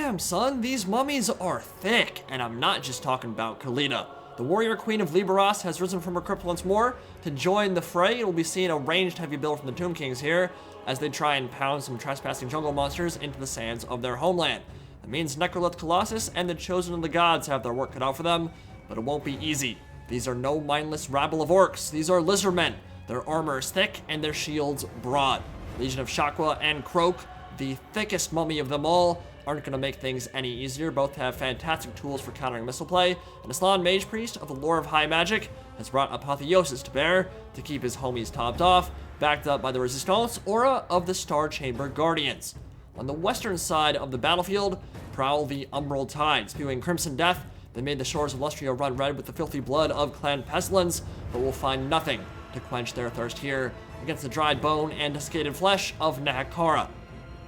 Damn, son, these mummies are thick. And I'm not just talking about Khalida. The warrior queen of Liberos has risen from her crypt once more to join the fray. We'll be seeing a ranged heavy build from the Tomb Kings here as they try and pound some trespassing jungle monsters into the sands of their homeland. That means Necrolith Colossus and the Chosen of the Gods have their work cut out for them, but it won't be easy. These are no mindless rabble of orcs. These are Lizardmen. Their armor is thick and their shields broad. Legion of Shakwa and Kroak, the thickest mummy of them all, aren't going to make things any easier. Both have fantastic tools for countering missile play, and the Slann Mage Priest of the lore of high magic has brought Apotheosis to bear to keep his homies topped off, backed up by the Resistance aura of the Star Chamber Guardians. On the western side of the battlefield prowl the Umbral Tide, spewing crimson death. They made the shores of Lustria run red with the filthy blood of Clan Pestilence, but will find nothing to quench their thirst here against the dried bone and desiccated flesh of Nahakara.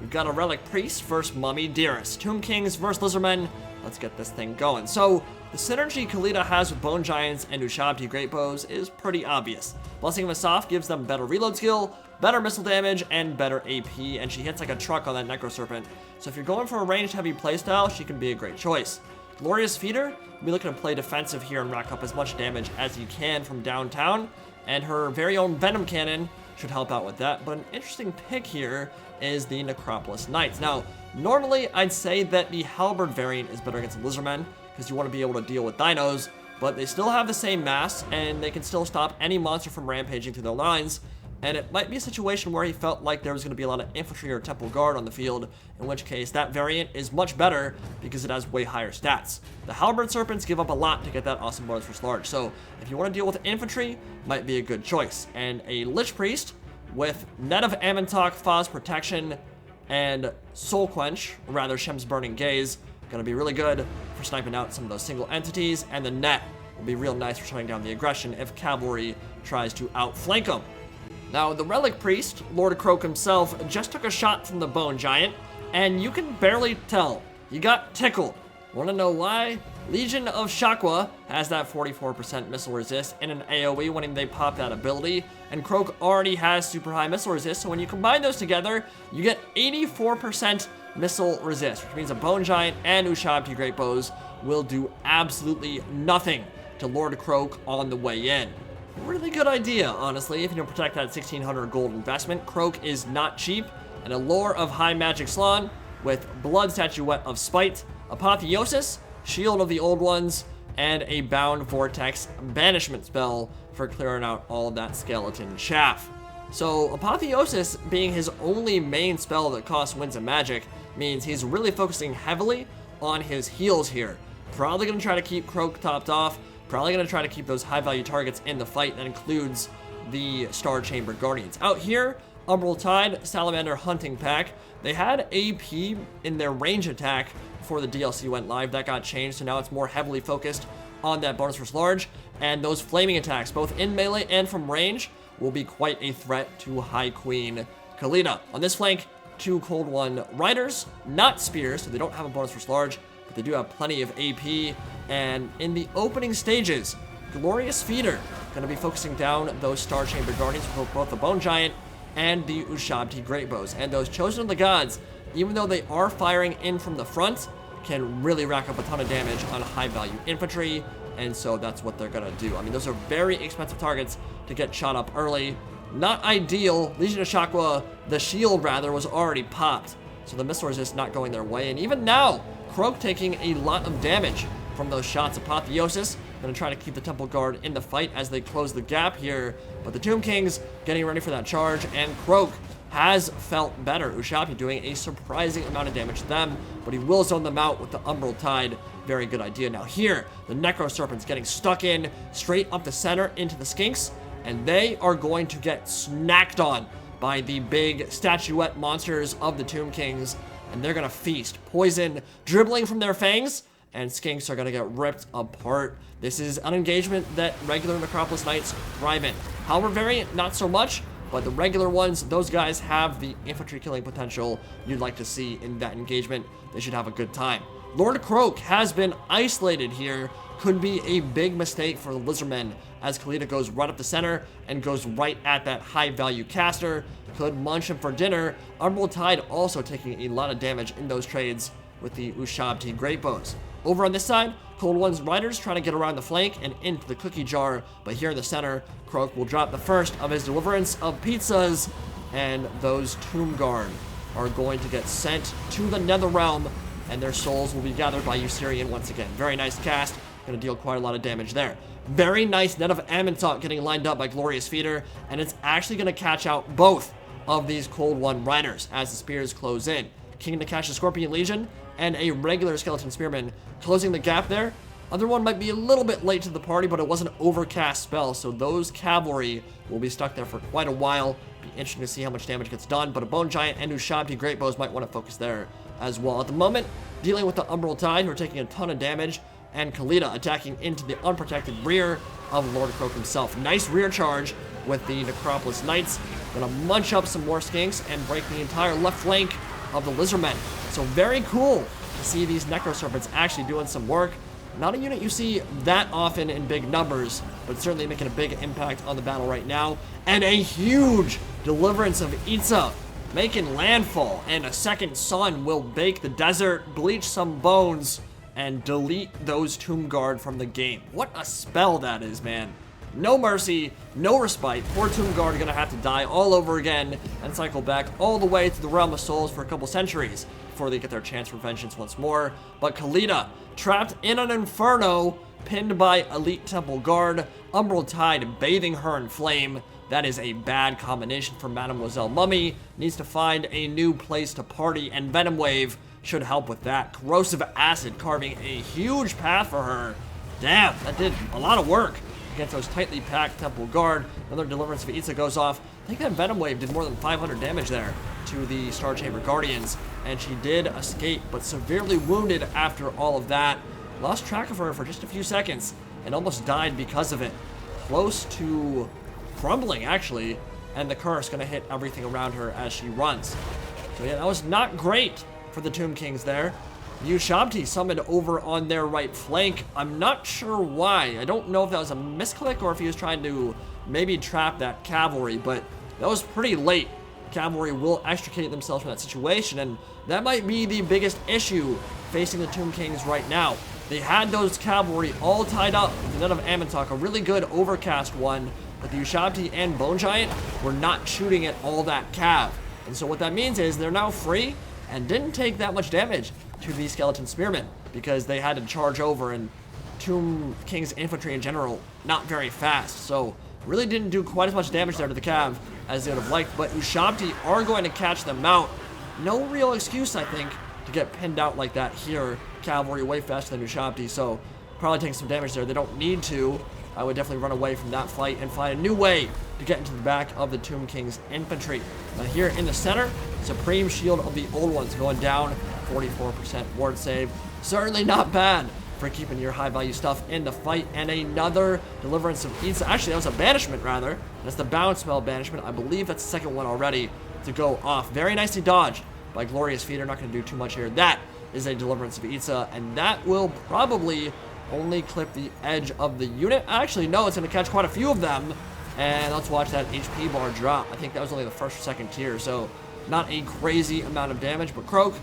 We've got a Relic Priest versus Mummy Dearest. Tomb Kings versus Lizardmen. Let's get this thing going. So, the synergy Khalida has with Bone Giants and Ushabti Great Bows is pretty obvious. Blessing of Asaf gives them better reload skill, better missile damage, and better AP, and she hits like a truck on that Necro Serpent. So if you're going for a ranged heavy playstyle, she can be a great choice. Glorious Feeder, we'll be looking to play defensive here and rack up as much damage as you can from downtown, and her very own Venom Cannon should help out with that. But an interesting pick here is the Necropolis Knights. Now, normally I'd say that the Halberd variant is better against the Lizardmen, because you want to be able to deal with dinos, but they still have the same mass, and they can still stop any monster from rampaging through their lines, and it might be a situation where he felt like there was going to be a lot of infantry or temple guard on the field, in which case that variant is much better because it has way higher stats. The Halberd Serpents give up a lot to get that awesome bonus for large, so if you want to deal with infantry, might be a good choice. And a Lich Priest with Net of Amantok, Foz Protection, and Soul Quench, or rather Shem's Burning Gaze, gonna be really good for sniping out some of those single entities, and the Net will be real nice for shutting down the aggression if cavalry tries to outflank them. Now, the Relic Priest, Lord Kroak himself, just took a shot from the Bone Giant, and you can barely tell. He got tickled. Wanna know why? Legion of Shakwa has that 44% missile resist in an AoE when they pop that ability, and Kroak already has super high missile resist, so when you combine those together, you get 84% missile resist, which means a Bone Giant and Ushabti Great Bows will do absolutely nothing to Lord Kroak on the way in. Really good idea, honestly, if you don't protect that 1600 gold investment. Kroak is not cheap, and a lore of high magic Slann with Blood Statuette of Spite, Apotheosis, Shield of the Old Ones, and a Bound Vortex banishment spell for clearing out all of that skeleton chaff. So Apotheosis being his only main spell that costs Winds of Magic means he's really focusing heavily on his heals here. Probably going to try to keep Kroak topped off, probably going to try to keep those high value targets in the fight. That includes the Star Chamber Guardians. Out here, Umbral Tide, Salamander Hunting Pack, they had AP in their range attack before the DLC went live. That got changed, so now it's more heavily focused on that bonus versus large, and those flaming attacks, both in melee and from range, will be quite a threat to High Queen Khalida. On this flank, 2 Cold One Riders, not spears, so they don't have a bonus versus large, but they do have plenty of AP, and in the opening stages, Glorious Feeder going to be focusing down those Star Chamber Guardians with both the Bone Giant and the Ushabti Great Bows. And those Chosen of the Gods, even though they are firing in from the front, can really rack up a ton of damage on high value infantry, and so that's what they're gonna do. I mean, those are very expensive targets to get shot up early. Not ideal. Legion of Shakwa, the shield rather, was already popped, so the missile resist not going their way, and even now, Kroak taking a lot of damage from those shots. Apotheosis gonna try to keep the Temple Guard in the fight as they close the gap here, but the Tomb Kings getting ready for that charge, and Kroak has felt better. Ushabti doing a surprising amount of damage to them, but he will zone them out with the Umbral Tide. Very good idea. Now here, the Necro Serpent's getting stuck in straight up the center into the Skinks, and they are going to get snacked on by the big statuette monsters of the Tomb Kings, and they're gonna feast. Poison dribbling from their fangs, and Skinks are gonna get ripped apart. This is an engagement that regular Necropolis Knights thrive in. Halberd variant, not so much, but the regular ones, those guys have the infantry killing potential you'd like to see in that engagement. They should have a good time. Lord Kroak has been isolated here. Could be a big mistake for the Lizardmen as Khalida goes right up the center and goes right at that high value caster. Could munch him for dinner. Umbral Tide also taking a lot of damage in those trades with the Ushabti Great Bows. Over on this side, Cold One's Riders trying to get around the flank and into the cookie jar, but here in the center, Kroak will drop the first of his deliverance of pizzas, and those Tomb Guard are going to get sent to the Nether Realm, and their souls will be gathered by Usirian once again. Very nice cast, gonna deal quite a lot of damage there. Very nice net of Ammontok getting lined up by Glorious Feeder, and it's actually gonna catch out both of these Cold One Riders as the spears close in. King to catch the Scorpion Legion, and a regular Skeleton Spearman closing the gap there. Other one might be a little bit late to the party, but it was an overcast spell, so those cavalry will be stuck there for quite a while. Be interesting to see how much damage gets done, but a Bone Giant and Ushabti Great Bows might want to focus there as well. At the moment, dealing with the Umbral Tide, who are taking a ton of damage, and Khalida attacking into the unprotected rear of Lord Kroak himself. Nice rear charge with the Necropolis Knights. Gonna munch up some more skinks and break the entire left flank of the Lizardmen. So very cool to see these Necroserpents actually doing some work. Not a unit you see that often in big numbers, but certainly making a big impact on the battle right now. And a huge deliverance of Itza, making landfall, and a second sun will bake the desert, bleach some bones, and delete those Tomb Guard from the game. What a spell that is, man. No mercy, no respite. Poor Tomb Guard are gonna have to die all over again and cycle back all the way to the Realm of Souls for a couple centuries before they get their chance for vengeance once more. But Khalida, trapped in an inferno, pinned by Elite Temple Guard, Umbral Tide bathing her in flame. That is a bad combination for Mademoiselle Mummy. Needs to find a new place to party, and Venom Wave should help with that. Corrosive Acid carving a huge path for her. Damn, that did a lot of work against those tightly packed Temple Guard. Another deliverance of Itza goes off. I think that Venom Wave did more than 500 damage there to the Star Chamber Guardians, and she did escape, but severely wounded after all of that. Lost track of her for just a few seconds and almost died because of it. Close to crumbling, actually, and the curse gonna hit everything around her as she runs. So yeah, that was not great for the Tomb Kings there. Ushabti summoned over on their right flank. I'm not sure why. I don't know if that was a misclick or if he was trying to maybe trap that cavalry, but that was pretty late. Cavalry will extricate themselves from that situation, and that might be the biggest issue facing the Tomb Kings right now. They had those cavalry all tied up with the Net of Ammontok, a really good overcast one, but the Ushabti and Bone Giant were not shooting at all that cav. And so what that means is they're now free and didn't take that much damage to the Skeleton Spearmen because they had to charge over, and Tomb King's infantry in general, not very fast. So really didn't do quite as much damage there to the cav as they would have liked, but Ushabti are going to catch them out. No real excuse, I think, to get pinned out like that here. Cavalry way faster than Ushabti, so probably taking some damage there. They don't need to. I would definitely run away from that fight and find a new way to get into the back of the Tomb King's infantry. Now here in the center, Supreme Shield of the Old Ones going down, 44% ward save. Certainly not bad for keeping your high value stuff in the fight. And another deliverance of Itza. Actually, that was a banishment rather. That's the Bound Spell banishment. I believe that's the second one already to go off. Very nicely dodged by Glorious Feeder. Not going to do too much here. That is a deliverance of Itza, and that will probably only clip the edge of the unit. Actually, no, it's going to catch quite a few of them. And let's watch that HP bar drop. I think that was only the first or second tier, so not a crazy amount of damage, but Kroak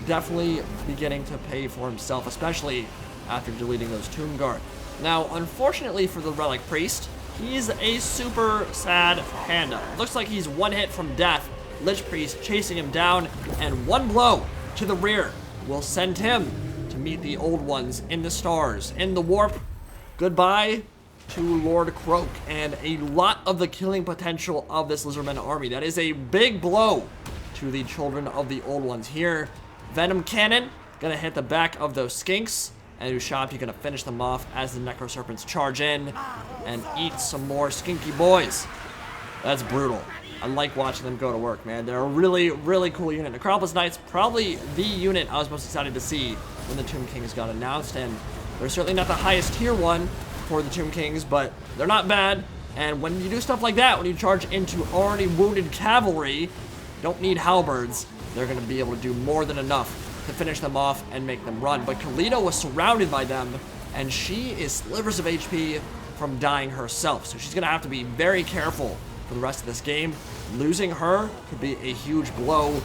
definitely beginning to pay for himself, especially after deleting those Tomb Guard. Now, unfortunately for the Relic Priest, he's a super sad panda. Looks like he's one hit from death. Lich Priest chasing him down, and one blow to the rear will send him to meet the Old Ones in the stars, in the warp. Goodbye to Lord Kroak, and a lot of the killing potential of this Lizardmen army. That is a big blow to the children of the Old Ones here. Venom Cannon gonna hit the back of those skinks, and Ushabti gonna finish them off as the Necroserpents charge in and eat some more skinky boys. That's brutal. I like watching them go to work, man. They're a really, really cool unit. Necropolis Knights, probably the unit I was most excited to see when the Tomb Kings got announced, and they're certainly not the highest tier one for the Tomb Kings, but they're not bad. And when you do stuff like that, when you charge into already wounded cavalry, don't need halberds, they're going to be able to do more than enough to finish them off and make them run. But Khalida was surrounded by them, and she is slivers of HP from dying herself. So she's going to have to be very careful for the rest of this game. Losing her could be a huge blow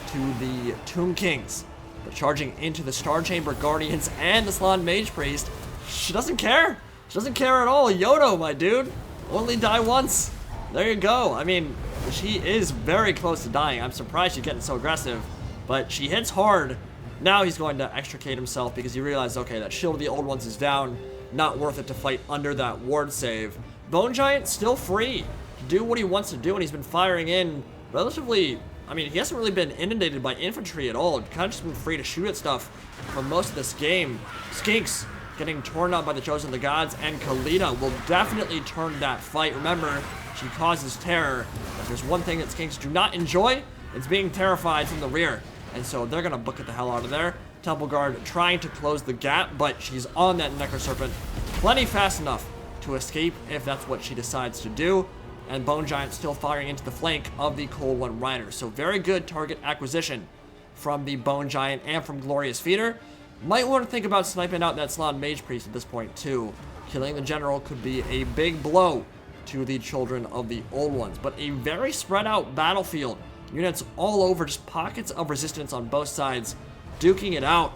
to the Tomb Kings. But charging into the Star Chamber Guardians and the Slann Mage Priest, she doesn't care. She doesn't care at all. Yodo, my dude. Only die once. There you go. I mean, she is very close to dying. I'm surprised she's getting so aggressive. But she hits hard. Now he's going to extricate himself because he realized, okay, that shield of the old ones is down. Not worth it to fight under that ward save. Bone Giant still free to do what he wants to do, and he's been firing in relatively... I mean, he hasn't really been inundated by infantry at all. Kind of just been free to shoot at stuff for most of this game. Skinks getting torn up by the Chosen of the Gods, and Khalida will definitely turn that fight. Remember, she causes terror. If there's one thing that Skinks do not enjoy, it's being terrified from the rear. And so they're going to book it the hell out of there. Temple Guard trying to close the gap, but she's on that Necro Serpent plenty fast enough to escape if that's what she decides to do. And Bone Giant still firing into the flank of the Cold One Rider. So very good target acquisition from the Bone Giant and from Glorious Feeder. Might want to think about sniping out that Slann Mage Priest at this point too. Killing the General could be a big blow to the Children of the Old Ones. But a very spread out battlefield. Units all over, just pockets of resistance on both sides, duking it out.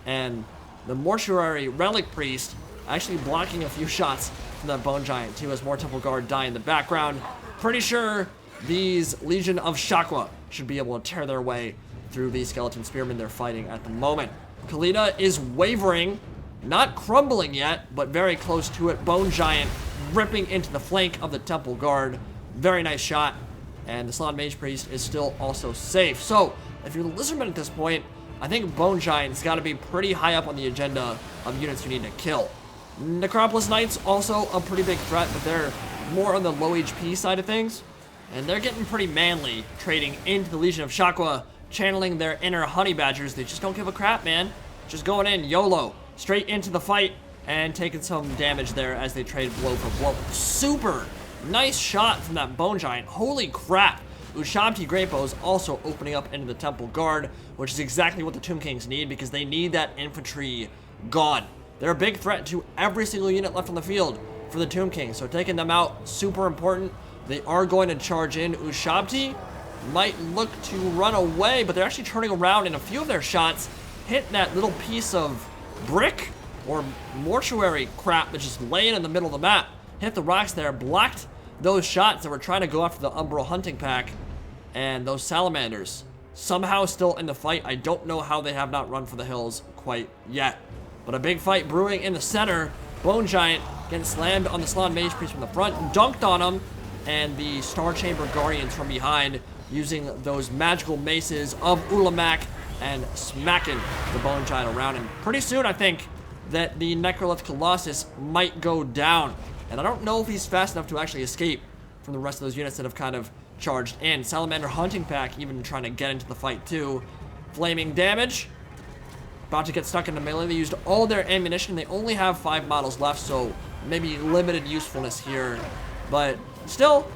And the Mortuary Relic Priest actually blocking a few shots from that Bone Giant too, as more Temple Guard die in the background. Pretty sure these Legion of Shakwa should be able to tear their way through the Skeleton Spearmen they're fighting at the moment. Khalida is wavering, not crumbling yet, but very close to it. Bone Giant ripping into the flank of the Temple Guard. Very nice shot. And the Slann Mage Priest is still also safe. So, if you're the Lizardmen at this point, I think Bone Giant's got to be pretty high up on the agenda of units you need to kill. Necropolis Knights also a pretty big threat, but they're more on the low HP side of things. And they're getting pretty manly, trading into the Legion of Shakwa, channeling their inner honey badgers. They just don't give a crap, man. Just going in, YOLO, straight into the fight, and taking some damage there as they trade blow for blow. Super nice shot from that Bone Giant. Holy crap. Ushabti Great Bow is also opening up into the Temple Guard, which is exactly what the Tomb Kings need, because they need that infantry gone. They're a big threat to every single unit left on the field for the Tomb Kings, so taking them out, super important. They are going to charge in. Ushabti might look to run away, but they're actually turning around, and a few of their shots hit that little piece of brick or mortuary crap that's just laying in the middle of the map. Hit the rocks there, blocked those shots that were trying to go after the Umbral Hunting Pack, and those Salamanders somehow still in the fight. I don't know how they have not run for the hills quite yet. But a big fight brewing in the center. Bone Giant getting slammed on the Slann Mage Priest from the front, dunked on him, and the Star Chamber Guardians from behind using those magical maces of Ulamak and smacking the Bone Giant around. And pretty soon, I think that the Necrolith Colossus might go down. And I don't know if he's fast enough to actually escape from the rest of those units that have kind of charged in. Salamander Hunting Pack even trying to get into the fight too. Flaming damage. About to get stuck into melee. They used all their ammunition. They only have 5 models left, so maybe limited usefulness here. But still,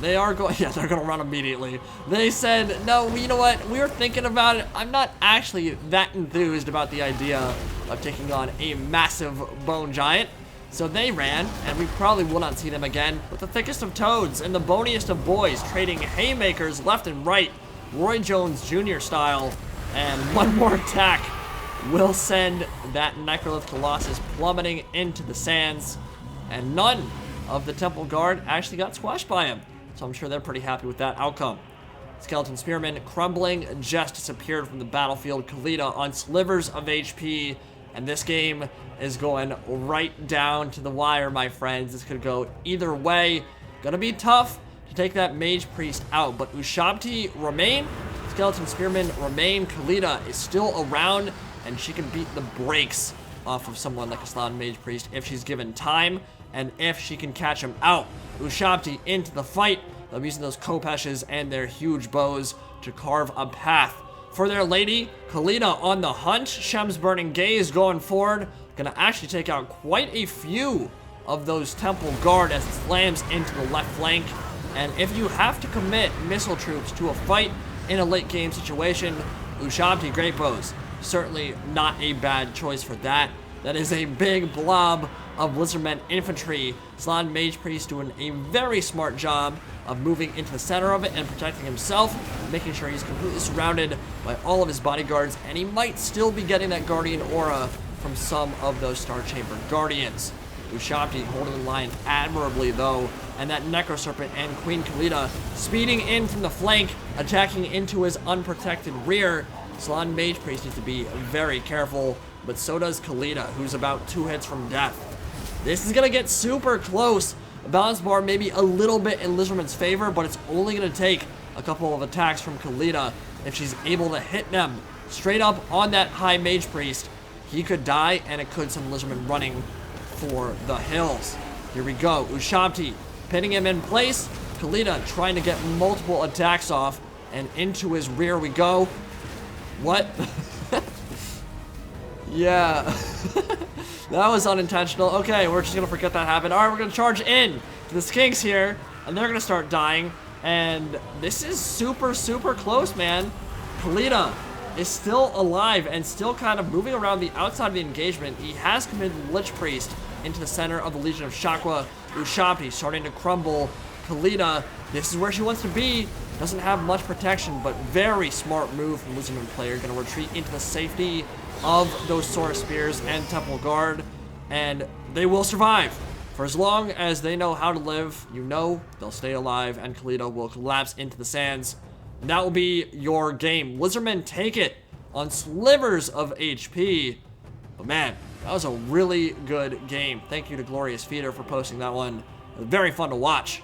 they are going... Yeah, they're going to run immediately. They said, no, you know what? We were thinking about it. I'm not actually that enthused about the idea of taking on a massive Bone Giant. So they ran, and we probably will not see them again. But the thickest of toads and the boniest of boys trading haymakers left and right, Roy Jones Jr. style, and one more attack will send that Necrolith Colossus plummeting into the sands. And none of the Temple Guard actually got squashed by him. So I'm sure they're pretty happy with that outcome. Skeleton Spearmen crumbling, just disappeared from the battlefield. Khalida on slivers of HP. And this game is going right down to the wire, my friends. This could go either way. Gonna be tough to take that Mage Priest out. But Ushabti remain. Skeleton Spearmen remain. Khalida is still around, and she can beat the brakes off of someone like a Slann Mage Priest if she's given time and if she can catch him out. Ushabti into the fight. They're using those Kopeshes and their huge bows to carve a path for their lady. Khalida on the hunt. Shem's Burning Gaze going forward. Gonna actually take out quite a few of those Temple Guard as it slams into the left flank. And if you have to commit missile troops to a fight in a late game situation, Ushabti Great Bows certainly not a bad choice for that. That is a big blob of Lizardmen infantry. Slann Mage Priest doing a very smart job of moving into the center of it and protecting himself, making sure he's completely surrounded by all of his bodyguards, and he might still be getting that Guardian aura from some of those Star Chamber Guardians. Ushabti holding the line admirably though, and that Necro Serpent and Queen Khalida speeding in from the flank, attacking into his unprotected rear. Slann Mage Priest needs to be very careful, but so does Khalida, who's about 2 hits from death. This is gonna get super close. A balance bar maybe a little bit in Lizardmen's favor, but it's only gonna take a couple of attacks from Khalida if she's able to hit them straight up on that High Mage Priest. He could die, and it could send Lizardmen running for the hills. Here we go. Ushabti pinning him in place. Khalida trying to get multiple attacks off, and into his rear we go. What? Yeah. That was unintentional. Okay, we're just gonna forget that happened. Alright, we're gonna charge in to the skinks here, and they're gonna start dying. And this is super, super close, man. Khalida is still alive and still kind of moving around the outside of the engagement. He has committed Lich Priest into the center of the Legion of Chakra. Ushabti starting to crumble. Khalida, this is where she wants to be. Doesn't have much protection, but very smart move from Lizardman player. Gonna retreat into the safety of those Sword Spears and Temple Guard, and they will survive. For as long as they know how to live, you know they'll stay alive, and Khalida will collapse into the sands. And that will be your game. Lizardmen take it on slivers of HP. But man, that was a really good game. Thank you to Glorious Feeder for posting that one. It was very fun to watch.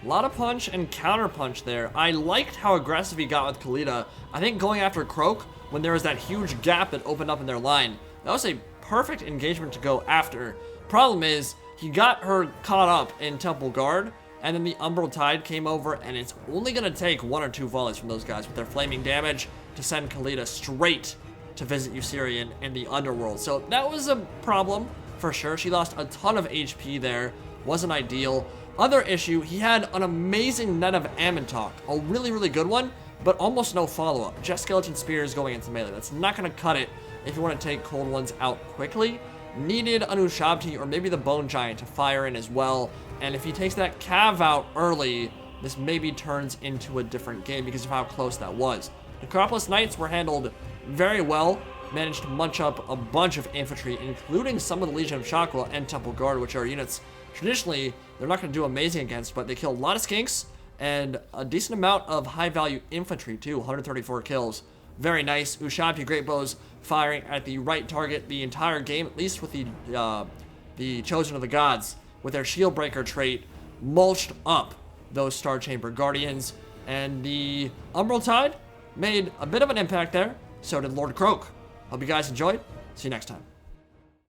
A lot of punch and counter punch there. I liked how aggressive he got with Khalida. I think going after Kroak, when there was that huge gap that opened up in their line, that was a perfect engagement to go after. Problem is, he got her caught up in Temple Guard, and then the Umbral Tide came over, and it's only going to take 1 or 2 volleys from those guys with their flaming damage to send Khalida straight to visit Usirian in the Underworld. So that was a problem, for sure. She lost a ton of HP there. Wasn't ideal. Other issue, he had an amazing net of Ammontalk. A really, really good one, but almost no follow-up. Just Skeleton Spears going into melee. That's not going to cut it if you want to take Cold Ones out quickly. Needed an Ushabti or maybe the Bone Giant to fire in as well. And if he takes that Cav out early, this maybe turns into a different game because of how close that was. The Necropolis Knights were handled very well. Managed to munch up a bunch of infantry, including some of the Legion of Chakra and Temple Guard, which are units traditionally they're not going to do amazing against, but they kill a lot of skinks and a decent amount of high-value infantry too. 134 kills. Very nice. Ushabti Great Bows firing at the right target the entire game, at least with the Chosen of the Gods, with their Shield Breaker trait, mulched up those Star Chamber Guardians. And the Umbral Tide made a bit of an impact there. So did Lord Kroak. Hope you guys enjoyed. See you next time.